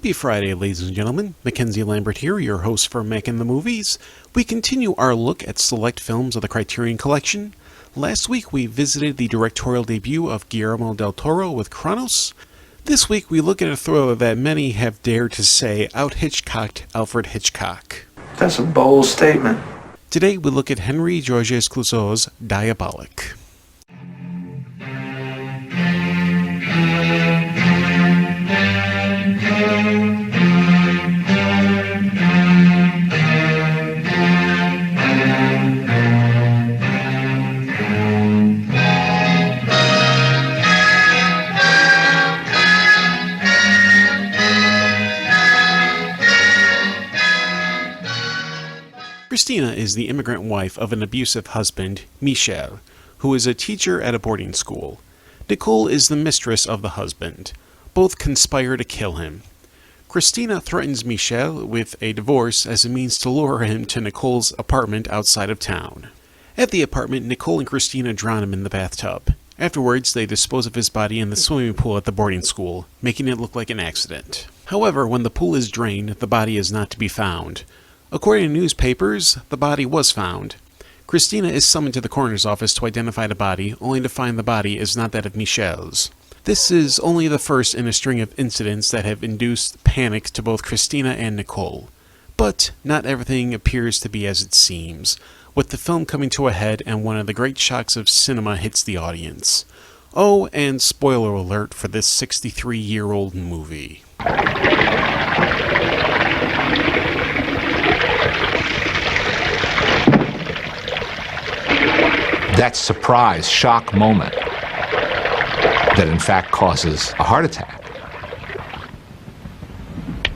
Happy Friday, ladies and gentlemen. Mackenzie Lambert here, your host for Mack the Movies. We continue our look at select films of the Criterion Collection. Last week we visited the directorial debut of Guillermo del Toro with Cronos. This week we look at a thriller that many have dared to say out-Hitchcocked Alfred Hitchcock. That's a bold statement. Today we look at Henri-Georges Clouzot's Diabolique. Christina is the immigrant wife of an abusive husband, Michel, who is a teacher at a boarding school. Nicole is the mistress of the husband. Both conspire to kill him. Christina threatens Michel with a divorce as a means to lure him to Nicole's apartment outside of town. At the apartment, Nicole and Christina drown him in the bathtub. Afterwards, they dispose of his body in the swimming pool at the boarding school, making it look like an accident. However, when the pool is drained, the body is not to be found. According to newspapers, the body was found. Christina is summoned to the coroner's office to identify the body, only to find the body is not that of Michel's. This is only the first in a string of incidents that have induced panic to both Christina and Nicole. But not everything appears to be as it seems, with the film coming to a head and one of the great shocks of cinema hits the audience. Oh, and spoiler alert for this 63-year-old movie. That surprise, shock moment that in fact causes a heart attack.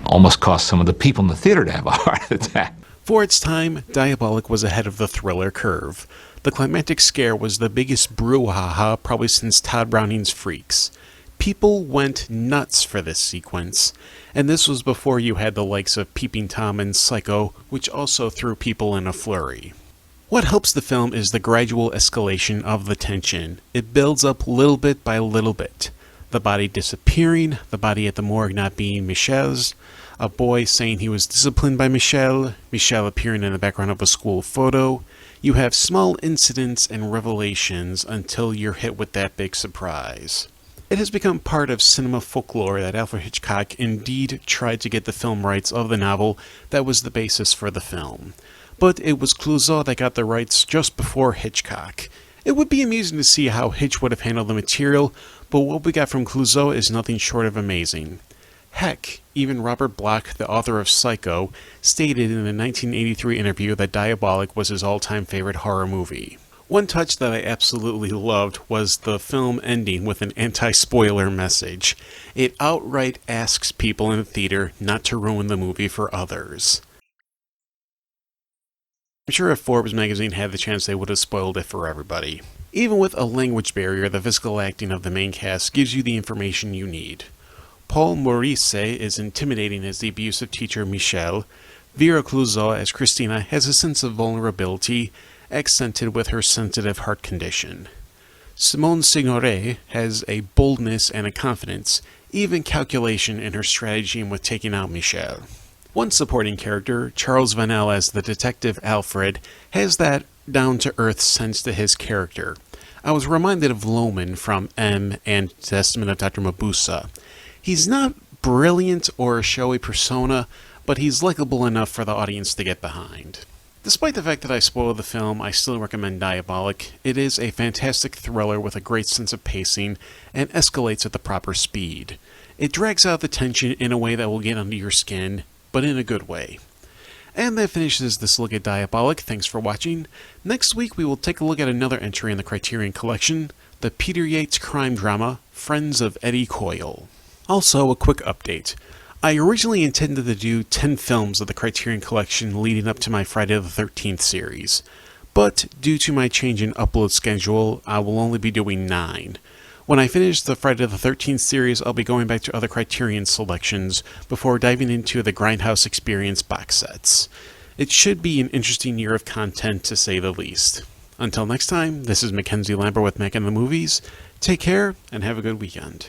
Almost caused some of the people in the theater to have a heart attack. For its time, Diabolique was ahead of the thriller curve. The climactic scare was the biggest brouhaha probably since Todd Browning's Freaks. People went nuts for this sequence, and this was before you had the likes of Peeping Tom and Psycho, which also threw people in a flurry. What helps the film is the gradual escalation of the tension. It builds up little bit by little bit. The body disappearing, the body at the morgue not being Michel's, a boy saying he was disciplined by Michel, Michel appearing in the background of a school photo. You have small incidents and revelations until you're hit with that big surprise. It has become part of cinema folklore that Alfred Hitchcock indeed tried to get the film rights of the novel that was the basis for the film. But it was Clouzot that got the rights just before Hitchcock. It would be amusing to see how Hitch would have handled the material, but what we got from Clouzot is nothing short of amazing. Heck, even Robert Bloch, the author of Psycho, stated in a 1983 interview that Diabolique was his all-time favorite horror movie. One touch that I absolutely loved was the film ending with an anti-spoiler message. It outright asks people in the theater not to ruin the movie for others. I'm sure if Forbes magazine had the chance they would have spoiled it for everybody. Even with a language barrier, the physical acting of the main cast gives you the information you need. Paul Maurice is intimidating as the abusive teacher Michel. Vera Clouzot as Christina has a sense of vulnerability, accented with her sensitive heart condition. Simone Signoret has a boldness and a confidence, even calculation in her strategy with taking out Michel. One supporting character, Charles Vanel as the detective Alfred, has that down-to-earth sense to his character. I was reminded of Loman from M and Testament of Dr. Mabusa. He's not brilliant or a showy persona, but he's likable enough for the audience to get behind. Despite the fact that I spoiled the film, I still recommend Diabolique. It is a fantastic thriller with a great sense of pacing and escalates at the proper speed. It drags out the tension in a way that will get under your skin, but in a good way. And that finishes this look at Diabolique. Thanks for watching. Next week we will take a look at another entry in the Criterion Collection, the Peter Yates crime drama, Friends of Eddie Coyle. Also, a quick update. I originally intended to do 10 films of the Criterion Collection leading up to my Friday the 13th series, but due to my change in upload schedule, I will only be doing 9. When I finish the Friday the 13th series, I'll be going back to other Criterion selections before diving into the Grindhouse Experience box sets. It should be an interesting year of content, to say the least. Until next time, this is Mackenzie Lambert with Mack the Movies. Take care, and have a good weekend.